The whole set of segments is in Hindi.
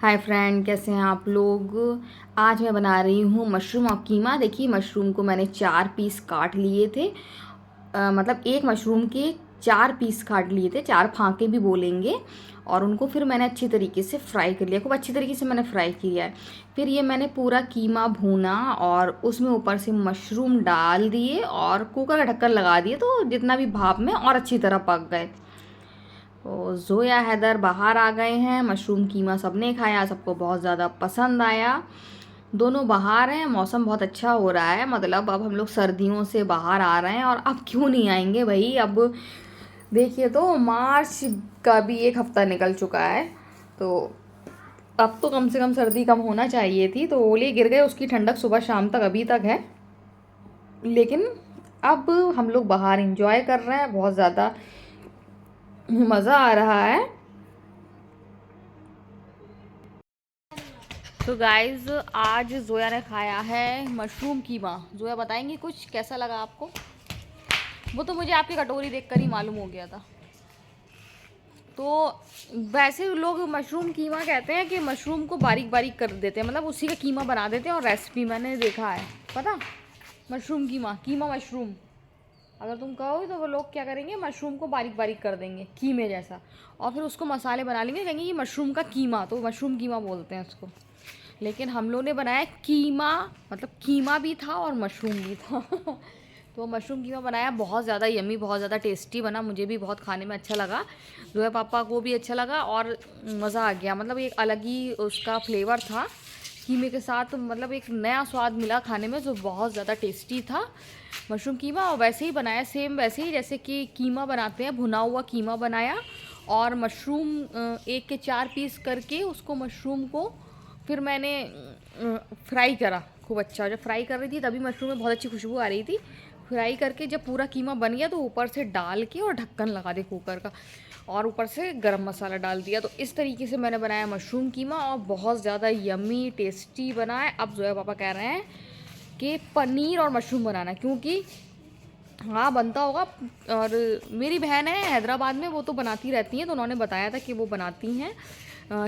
हाय फ्रेंड, कैसे हैं आप लोग। आज मैं बना रही हूँ मशरूम और कीमा। देखिए, मशरूम को मैंने 4 पीस काट लिए थे। मतलब एक मशरूम के 4 पीस काट लिए थे, 4 फांके भी बोलेंगे। और उनको फिर मैंने अच्छी तरीके से फ्राई कर लिया, खूब अच्छी तरीके से मैंने फ्राई किया है। फिर ये मैंने पूरा कीमा भूना और उसमें ऊपर से मशरूम डाल दिए और कुकर का ढक्कन लगा दिए, तो जितना भी भाप में और अच्छी तरह पक गए। तो जोया हैदर बाहर आ गए हैं। मशरूम कीमा सबने खाया, सबको बहुत ज़्यादा पसंद आया। दोनों बाहर हैं, मौसम बहुत अच्छा हो रहा है। मतलब अब हम लोग सर्दियों से बाहर आ रहे हैं, और अब क्यों नहीं आएंगे भाई। अब देखिए, तो मार्च का भी एक हफ्ता निकल चुका है, तो अब तो कम से कम सर्दी कम होना चाहिए थी। तो ओले गिर गए, उसकी ठंडक सुबह शाम तक अभी तक है। लेकिन अब हम लोग बाहर इंजॉय कर रहे हैं, बहुत ज़्यादा मज़ा आ रहा है। तो गाइज, आज जोया ने खाया है मशरूम कीमा। जोया, बताएंगे कुछ कैसा लगा आपको। वो तो मुझे आपकी कटोरी देखकर ही मालूम हो गया था। तो वैसे लोग मशरूम कीमा कहते हैं कि मशरूम को बारीक बारीक कर देते हैं, मतलब उसी का कीमा बना देते हैं। और रेसिपी मैंने देखा है, पता, मशरूम कीमा, कीमा मशरूम। अगर तुम कहो तो वो लोग क्या करेंगे, मशरूम को बारीक बारीक कर देंगे कीमे जैसा, और फिर उसको मसाले बना लेंगे, कहेंगे ये मशरूम का कीमा, तो मशरूम कीमा बोलते हैं उसको। लेकिन हम लोग ने बनाया कीमा, मतलब कीमा भी था और मशरूम भी था। तो मशरूम कीमा बनाया, बहुत ज़्यादा यमी, बहुत ज़्यादा टेस्टी बना। मुझे भी बहुत खाने में अच्छा लगा, जो है पापा को भी अच्छा लगा, और मज़ा आ गया। मतलब एक अलग ही उसका फ्लेवर था कीमे के साथ, मतलब एक नया स्वाद मिला खाने में, जो बहुत ज़्यादा टेस्टी था मशरूम कीमा। और वैसे ही बनाया, सेम वैसे ही जैसे कि कीमा बनाते हैं, भुना हुआ कीमा बनाया। और मशरूम एक के 4 पीस करके उसको, मशरूम को फिर मैंने फ्राई करा खूब अच्छा। जब फ्राई कर रही थी तभी मशरूम में बहुत अच्छी खुशबू आ रही थी। फ्राई करके जब पूरा कीमा बन गया, तो ऊपर से डाल के और ढक्कन लगा दे कुकर का, और ऊपर से गरम मसाला डाल दिया। तो इस तरीके से मैंने बनाया मशरूम कीमा, और बहुत ज़्यादा यम्मी टेस्टी बना है। अब जोया पापा कह रहे हैं कि पनीर और मशरूम बनाना, क्योंकि हाँ बनता होगा। और मेरी बहन है हैदराबाद में, वो तो बनाती रहती हैं, तो उन्होंने बताया था कि वो बनाती हैं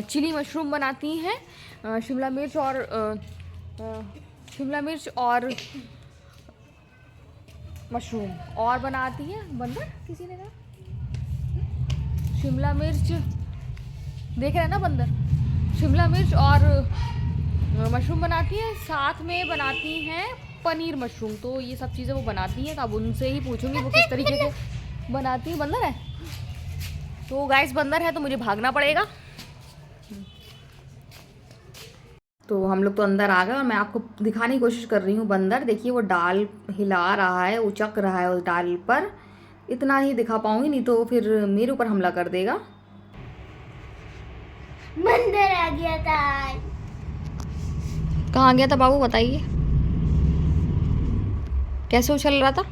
चिली मशरूम बनाती हैं, शिमला मिर्च और शिमला मिर्च और मशरूम, और बनाती हैं बंदर, किसी ने कहा शिमला मिर्च, देख रहे हैं ना बंदर, शिमला मिर्च और मशरूम बनाती हैं, साथ में बनाती हैं पनीर मशरूम। तो ये सब चीज़ें वो बनाती हैं, तो अब उनसे ही पूछूंगी वो किस तरीके से बनाती हैं। बंदर है, तो गाइस बंदर है तो मुझे भागना पड़ेगा। तो हम लोग तो अंदर आ गए, और मैं आपको दिखाने की कोशिश कर रही हूँ बंदर। देखिए, वो डाल हिला रहा है, उचक रहा है उस डाल पर। इतना ही दिखा पाऊंगी, नहीं तो फिर मेरे ऊपर हमला कर देगा। बंदर आ गया था। कहाँ आ गया था बाबू, बताइए कैसे उछल रहा था।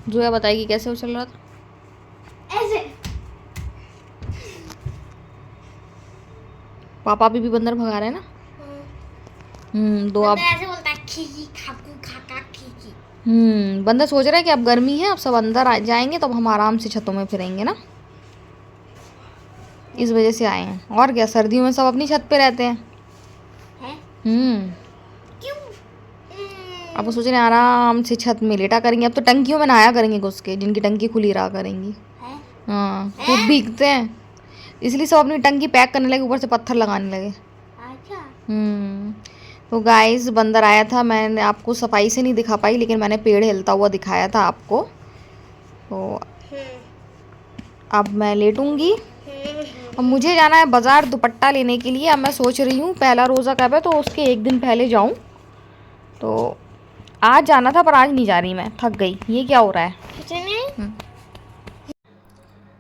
जोया बताएगी कैसे उछल रहा था। ऐसे पापा भी बंदर भगा रहे हैं ना। दो आप। बंदर ऐसे बोलता है, खीकी खाकू खाका खीकी। बंदर सोच रहे हैं कि अब गर्मी है, अब सब अंदर आ जाएंगे, तो अब हम आराम से छतों में फिरेंगे ना, इस वजह से आए हैं। और क्या, सर्दियों में सब अपनी छत पे रहते हैं। हैं? क्यों? अब वो सोच रहे हैं आराम से छत में लेटा करेंगे। अब तो टंकियों में नहाया करेंगे घुस के, जिनकी टंकी खुली रहा करेंगी। हैं? हाँ, खूब भीगते हैं, इसलिए सब अपनी टंकी पैक करने लगे, ऊपर से पत्थर लगाने लगे। अच्छा। तो गाइस, बंदर आया था, मैंने आपको सफाई से नहीं दिखा पाई, लेकिन मैंने पेड़ हिलता हुआ दिखाया था आपको। तो अब मैं लेटूंगी। अब मुझे जाना है बाज़ार दुपट्टा लेने के लिए। अब मैं सोच रही हूँ, पहला रोज़ा कब है, तो उसके एक दिन पहले जाऊँ। तो आज जाना था, पर आज नहीं जा रही, मैं थक गई। ये क्या हो रहा है। कुछ नहीं।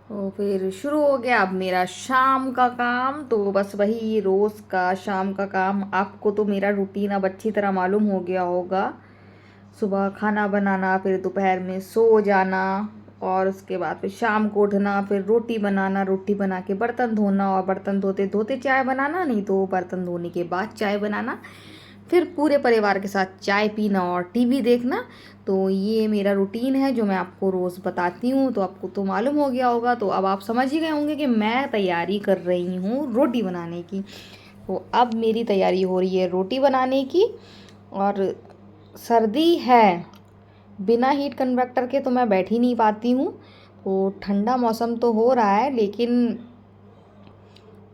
तो फिर शुरू हो गया अब मेरा शाम का काम। तो बस वही रोज़ का शाम का काम। आपको तो मेरा रूटीन अब अच्छी तरह मालूम हो गया होगा। सुबह खाना बनाना, फिर दोपहर में सो जाना, और उसके बाद फिर शाम को उठना, फिर रोटी बनाना, रोटी बना के बर्तन धोना, और बर्तन धोते धोते चाय बनाना, नहीं तो बर्तन धोने के बाद चाय बनाना। फिर पूरे परिवार के साथ चाय पीना और टीवी देखना। तो ये मेरा रूटीन है जो मैं आपको रोज़ बताती हूँ। तो आपको तो मालूम हो गया होगा, तो अब आप समझ ही गए होंगे कि मैं तैयारी कर रही हूँ रोटी बनाने की। तो अब मेरी तैयारी हो रही है रोटी बनाने की। और सर्दी है, बिना हीट कन्वर्टर के तो मैं बैठ ही नहीं पाती हूँ। तो ठंडा मौसम तो हो रहा है, लेकिन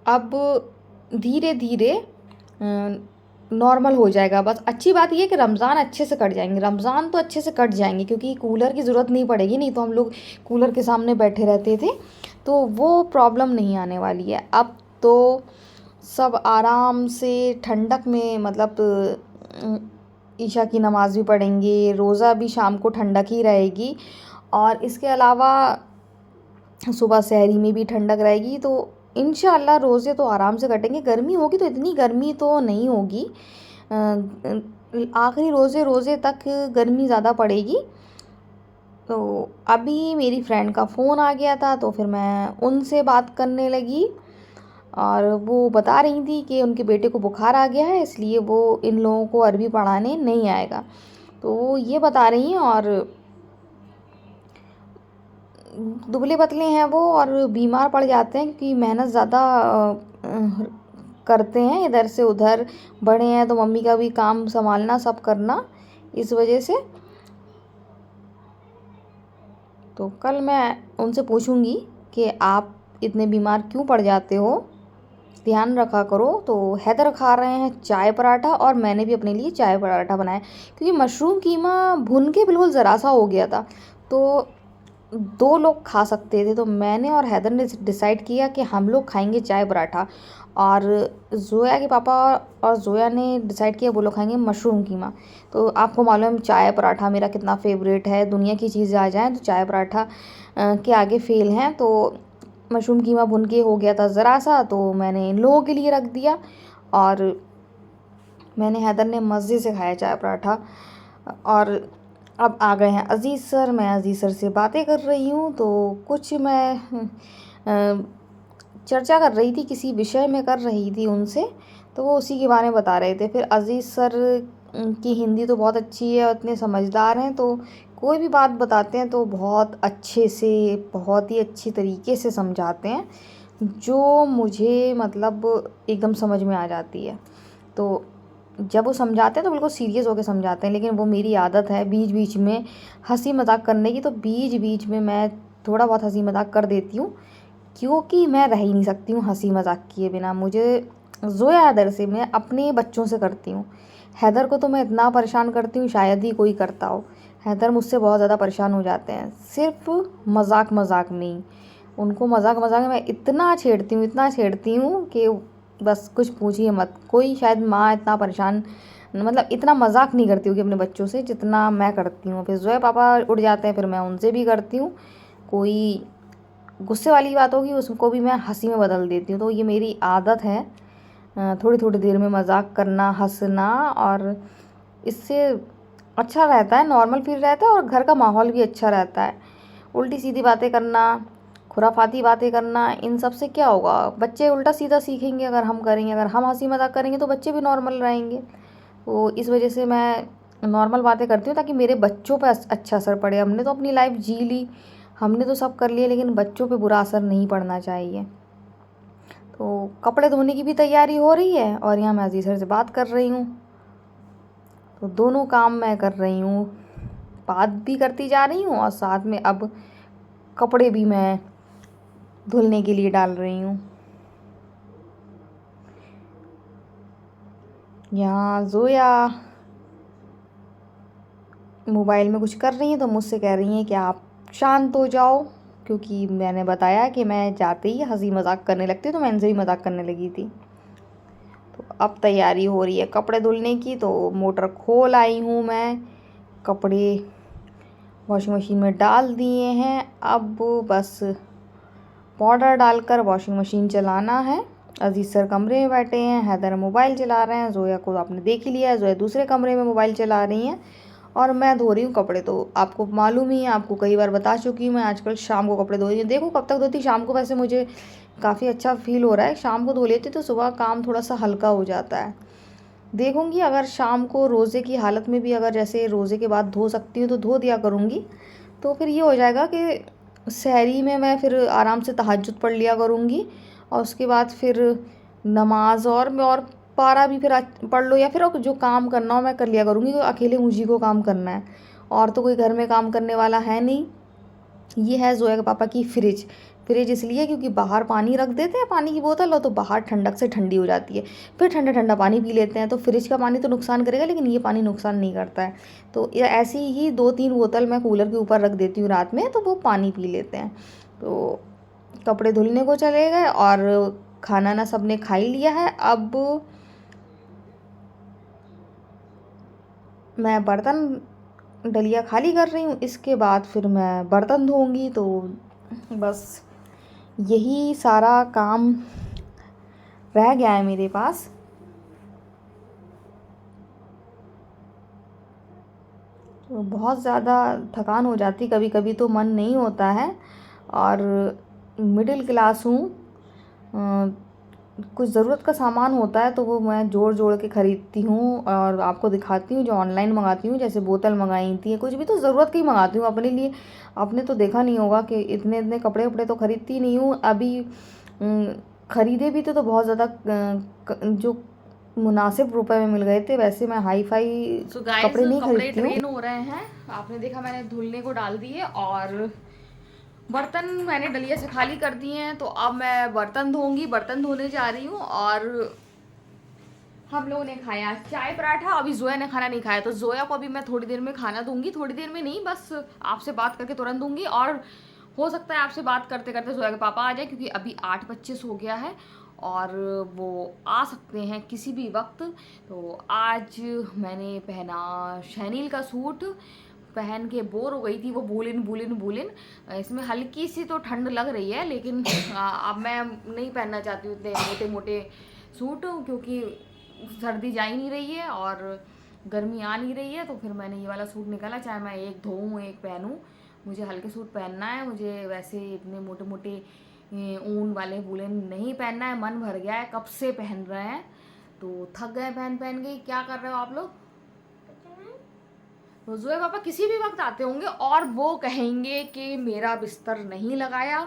अब धीरे धीरे नॉर्मल हो जाएगा। बस अच्छी बात ये है कि रमज़ान अच्छे से कट जाएंगे, रमज़ान तो अच्छे से कट जाएंगे, क्योंकि कूलर की ज़रूरत नहीं पड़ेगी। नहीं तो हम लोग कूलर के सामने बैठे रहते थे, तो वो प्रॉब्लम नहीं आने वाली है। अब तो सब आराम से ठंडक में, मतलब ईशा की नमाज़ भी पढ़ेंगे, रोज़ा भी शाम को ठंडक ही रहेगी, और इसके अलावा सुबह सहरी में भी ठंडक रहेगी। तो इंशाअल्लाह रोज़े तो आराम से कटेंगे। गर्मी होगी तो इतनी गर्मी तो नहीं होगी, आखिरी रोज़े तक गर्मी ज़्यादा पड़ेगी। तो अभी मेरी फ्रेंड का फ़ोन आ गया था, तो फिर मैं उनसे बात करने लगी, और वो बता रही थी कि उनके बेटे को बुखार आ गया है, इसलिए वो इन लोगों को अरबी पढ़ाने नहीं आएगा। तो वो ये बता रही हैं, और दुबले पतले हैं वो, और बीमार पड़ जाते हैं क्योंकि मेहनत ज़्यादा करते हैं, इधर से उधर बड़े हैं, तो मम्मी का भी काम संभालना, सब करना, इस वजह से। तो कल मैं उनसे पूछूंगी कि आप इतने बीमार क्यों पड़ जाते हो, ध्यान रखा करो। तो हैदर खा रहे हैं चाय पराठा, और मैंने भी अपने लिए चाय पराठा बनाया, क्योंकि मशरूम कीमा भुन के बिल्कुल ज़रा सा हो गया था, तो 2 लोग खा सकते थे। तो मैंने और हैदर ने डिसाइड किया कि हम लोग खाएंगे चाय पराठा, और जोया के पापा और जोया ने डिसाइड किया वो लोग खाएंगे मशरूम कीमा। तो आपको मालूम है चाय पराठा मेरा कितना फेवरेट है, दुनिया की चीज़ें आ जाएँ तो चाय पराठा के आगे फ़ेल हैं। तो मशरूम कीमा भुन के हो गया था ज़रा सा, तो मैंने इन लोगों के लिए रख दिया, और मैंने हैदर ने मज़े से खाया चाय पराठा। और अब आ गए हैं अज़ीज़ सर, मैं अज़ीज़ सर से बातें कर रही हूँ। तो कुछ मैं चर्चा कर रही थी, किसी विषय में कर रही थी उनसे, तो वो उसी के बारे में बता रहे थे। फिर अज़ीज़ सर की हिंदी तो बहुत अच्छी है, इतने समझदार हैं, तो कोई भी बात बताते हैं तो बहुत अच्छे से, बहुत ही अच्छी तरीके से समझाते हैं, जो मुझे मतलब एकदम समझ में आ जाती है। तो जब वो समझाते हैं तो बिल्कुल सीरियस होकर समझाते हैं, लेकिन वो मेरी आदत है बीच बीच में हंसी मजाक करने की, तो बीच बीच में मैं थोड़ा बहुत हंसी मजाक कर देती हूँ, क्योंकि मैं रह ही नहीं सकती हूँ हंसी मजाक किए बिना। मुझे जोया हैदर से मैं अपने बच्चों से करती हूँ, हैदर को तो मैं इतना परेशान करती हूँ शायद ही कोई करता हो। हैदर मुझसे बहुत ज़्यादा परेशान हो जाते हैं, सिर्फ मजाक मजाक में ही। उनको मजाक मजाक में मैं इतना छेड़ती हूँ कि बस कुछ पूछिए मत। कोई शायद माँ इतना परेशान, मतलब इतना मजाक नहीं करती होगी अपने बच्चों से जितना मैं करती हूँ। फिर जोया पापा उठ जाते हैं, फिर मैं उनसे भी करती हूँ। कोई गुस्से वाली बात होगी उसको भी मैं हंसी में बदल देती हूँ। तो ये मेरी आदत है, थोड़ी थोड़ी देर में मजाक करना, हंसना, और इससे अच्छा रहता है, नॉर्मल फील रहता है, और घर का माहौल भी अच्छा रहता है। उल्टी सीधी बातें करना, खुराफाती बातें करना, इन सब से क्या होगा, बच्चे उल्टा सीधा सीखेंगे अगर हम करेंगे। अगर हम हंसी मजाक करेंगे तो बच्चे भी नॉर्मल रहेंगे। तो इस वजह से मैं नॉर्मल बातें करती हूँ ताकि मेरे बच्चों पर अच्छा असर पड़े। हमने तो अपनी लाइफ जी ली, हमने तो सब कर लिया, लेकिन बच्चों पे बुरा असर नहीं पड़ना चाहिए। तो कपड़े धोने की भी तैयारी हो रही है, और यहाँ मैं अजीज सर से बात कर रही हूँ। तो दोनों काम मैं कर रही हूँ, बात भी करती जा रही हूँ, और साथ में अब कपड़े भी मैं धुलने के लिए डाल रही हूँ। यहाँ जोया मोबाइल में कुछ कर रही हैं, तो मुझसे कह रही हैं कि आप शांत हो जाओ, क्योंकि मैंने बताया कि मैं जाते ही हंसी मजाक करने लगती, तो मैं इनसे भी मजाक करने लगी थी। तो अब तैयारी हो रही है कपड़े धुलने की। तो मोटर खोल आई हूँ मैं, कपड़े वॉशिंग मशीन में डाल दिए हैं। अब बस पाउडर डालकर वॉशिंग मशीन चलाना है। अजीज सर कमरे में बैठे हैं, हैदर मोबाइल चला रहे हैं, जोया को आपने देख ही लिया है, जोया दूसरे कमरे में मोबाइल चला रही हैं, और मैं धो रही हूँ कपड़े। तो आपको मालूम ही है, आपको कई बार बता चुकी हूँ मैं, आजकल शाम को कपड़े धो रही हूँ। देखो कब तक धोती, शाम को वैसे मुझे काफ़ी अच्छा फील हो रहा है, शाम को धो लेती तो सुबह काम थोड़ा सा हल्का हो जाता है। देखूंगी अगर शाम को रोज़े की हालत में भी अगर जैसे रोज़े के बाद धो सकती हूँ तो धो दिया करूँगी। तो फिर ये हो जाएगा कि सहरी में मैं फिर आराम से तहज्जुद पढ़ लिया करूँगी और उसके बाद फिर नमाज और पारा भी फिर पढ़ लो या फिर जो काम करना हो मैं कर लिया करूँगी, क्योंकि अकेले मुझी को काम करना है और तो कोई घर में काम करने वाला है नहीं। ये है जोया के पापा की फ्रिज। फ्रिज इसलिए क्योंकि बाहर पानी रख देते हैं, पानी की बोतल हो तो बाहर ठंडक से ठंडी हो जाती है, फिर ठंडा ठंडा पानी पी लेते हैं। तो फ्रिज का पानी तो नुकसान करेगा लेकिन ये पानी नुकसान नहीं करता है। तो ऐसी ही 2-3 बोतल मैं कूलर के ऊपर रख देती हूँ रात में, तो वो पानी पी लेते हैं। तो कपड़े धुलने को चले गए और खाना ना सब ने खा ही लिया है। अब मैं बर्तन डलिया खाली कर रही हूँ, इसके बाद फिर मैं बर्तन धोऊंगी। तो बस यही सारा काम रह गया है मेरे पास। तो बहुत ज़्यादा थकान हो जाती, कभी कभी तो मन नहीं होता है। और मिडिल क्लास हूँ, कुछ ज़रूरत का सामान होता है तो वो मैं जोड़ जोड़ के ख़रीदती हूँ और आपको दिखाती हूँ। जो ऑनलाइन मंगाती हूँ, जैसे बोतल मंगाई थी, कुछ भी तो ज़रूरत की मंगाती हूँ अपने लिए। आपने तो देखा नहीं होगा कि इतने इतने कपड़े वपड़े तो ख़रीदती नहीं हूँ। अभी ख़रीदे भी थे तो बहुत ज़्यादा जो मुनासिब रुपए में मिल गए थे, वैसे मैं हाई फाई कपड़े नहीं खरीदती हूँ। ट्रेन हो रहे हैं, आपने देखा मैंने धुलने को डाल दिए और बर्तन मैंने डलिया से खाली कर दिए हैं। तो अब मैं बर्तन धोऊंगी, बर्तन धोने जा रही हूँ। और हम लोगों ने खाया चाय पराठा, अभी जोया ने खाना नहीं खाया, तो जोया को अभी मैं थोड़ी देर में खाना दूंगी। थोड़ी देर में नहीं, बस आपसे बात करके तुरंत दूंगी। और हो सकता है आपसे बात करते करते जोया के पापा आ जाए, क्योंकि अभी 8:25 हो गया है और वो आ सकते हैं किसी भी वक्त। तो आज मैंने पहना शैनील का सूट, पहन के बोर हो गई थी, वो बुलिन। इसमें हल्की सी तो ठंड लग रही है, लेकिन अब मैं नहीं पहनना चाहती हूँ इतने मोटे मोटे सूट, क्योंकि सर्दी जा ही नहीं रही है और गर्मी आ नहीं रही है। तो फिर मैंने ये वाला सूट निकाला, चाहे मैं एक धोऊँ एक पहनूँ, मुझे हल्के सूट पहनना है। मुझे वैसे इतने मोटे मोटे ऊन वाले बुलिन नहीं पहनना है। मन भर गया है, कब से पहन रहे हैं, तो थक गए पहन पहन के। क्या कर रहे हो आप लोग? तो जोया पापा किसी भी वक्त आते होंगे और वो कहेंगे कि मेरा बिस्तर नहीं लगाया।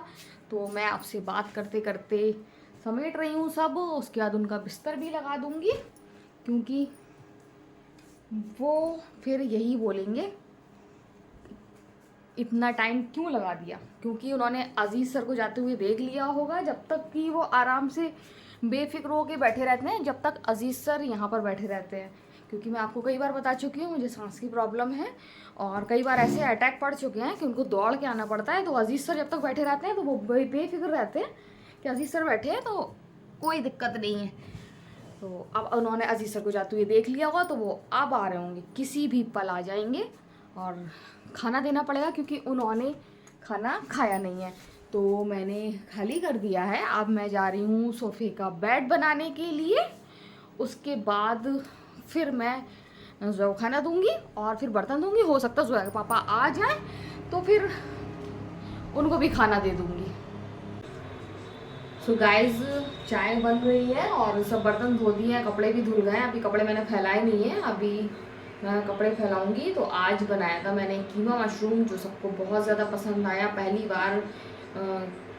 तो मैं आपसे बात करते करते समेट रही हूँ सब, उसके बाद उनका बिस्तर भी लगा दूंगी, क्योंकि वो फिर यही बोलेंगे इतना टाइम क्यों लगा दिया। क्योंकि उन्होंने अजीज़ सर को जाते हुए देख लिया होगा, जब तक कि वो आराम से बेफिक्र होके बैठे रहते हैं, जब तक अजीज़ सर यहाँ पर बैठे रहते हैं। क्योंकि मैं आपको कई बार बता चुकी हूँ मुझे सांस की प्रॉब्लम है और कई बार ऐसे अटैक पड़ चुके हैं कि उनको दौड़ के आना पड़ता है। तो अजीज़ सर जब तक बैठे रहते हैं तो वो बेफिक्र रहते हैं कि अजीज़ सर बैठे हैं तो कोई दिक्कत नहीं है। तो अब उन्होंने अजीज़ सर को जाते हुए देख लिया होगा, तो वो अब आ रहे होंगे, किसी भी पल आ जाएंगे और खाना देना पड़ेगा, क्योंकि उन्होंने खाना खाया नहीं है। तो मैंने खाली कर दिया है। अब मैं जा रही हूँ सोफ़े का बेड बनाने के लिए, उसके बाद फिर मैं जोया को खाना दूंगी और फिर बर्तन दूंगी। हो सकता है जोया के पापा आ जाए तो फिर उनको भी खाना दे दूंगी। सो गाइज, चाय बन रही है और सब बर्तन धो दिए हैं, कपड़े भी धुल गए हैं। अभी कपड़े मैंने फैलाए नहीं है, अभी मैं कपड़े फैलाऊंगी। तो आज बनाया था मैंने कीमा मशरूम, जो सबको बहुत ज़्यादा पसंद आया। पहली बार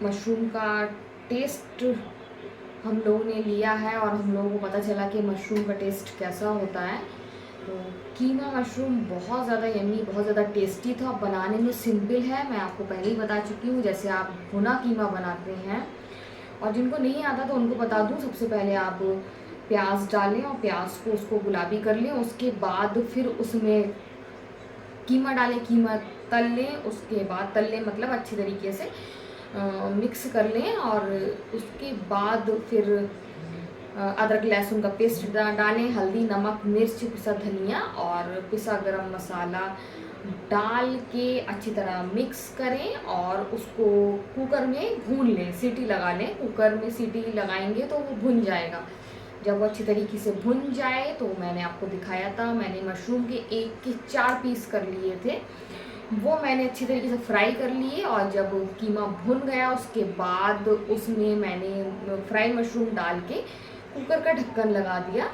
मशरूम का टेस्ट हम लोगों ने लिया है और हम लोगों को पता चला कि मशरूम का टेस्ट कैसा होता है। तो कीमा मशरूम बहुत ज़्यादा यम्मी, बहुत ज़्यादा टेस्टी था। बनाने में सिंपल है, मैं आपको पहले ही बता चुकी हूँ, जैसे आप भुना कीमा बनाते हैं। और जिनको नहीं आता तो उनको बता दूँ, सबसे पहले आप प्याज डालें और प्याज को उसको गुलाबी कर लें। उसके बाद फिर उसमें कीमा डालें, कीमा तल लें। उसके बाद तल लें मतलब अच्छी तरीके से मिक्स कर लें। और उसके बाद फिर अदरक लहसुन का पेस्ट डालें, हल्दी नमक मिर्च पिसा धनिया और पिसा गरम मसाला डाल के अच्छी तरह मिक्स करें और उसको कुकर में भून लें, सीटी लगा लें। कुकर में सीटी लगाएंगे तो वो भुन जाएगा। जब वो अच्छी तरीके से भुन जाए तो मैंने आपको दिखाया था, मैंने मशरूम के 1 के 4 पीस कर लिए थे, वो मैंने अच्छी तरीके से फ्राई कर लिए। और जब कीमा भुन गया उसके बाद उसमें मैंने फ्राई मशरूम डाल के कुकर का ढक्कन लगा दिया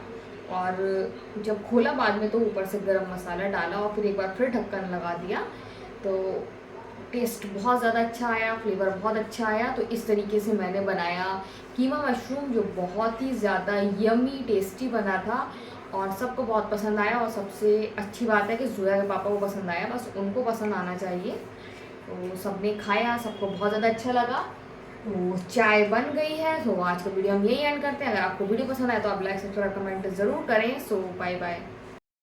और जब खोला बाद में तो ऊपर से गरम मसाला डाला और फिर एक बार फिर ढक्कन लगा दिया। तो टेस्ट बहुत ज़्यादा अच्छा आया, फ्लेवर बहुत अच्छा आया। तो इस तरीके से मैंने बनाया कीमा मशरूम, जो बहुत ही ज़्यादा यमी टेस्टी बना था और सबको बहुत पसंद आया। और सबसे अच्छी बात है कि जोया के पापा को पसंद आया, बस उनको पसंद आना चाहिए। तो सबने खाया, सबको बहुत ज़्यादा अच्छा लगा। तो चाय बन गई है। तो आज का वीडियो हम यही एंड करते हैं। अगर आपको वीडियो पसंद आए तो आप लाइक सब्सक्राइब कमेंट ज़रूर करें। सो बाय बाय।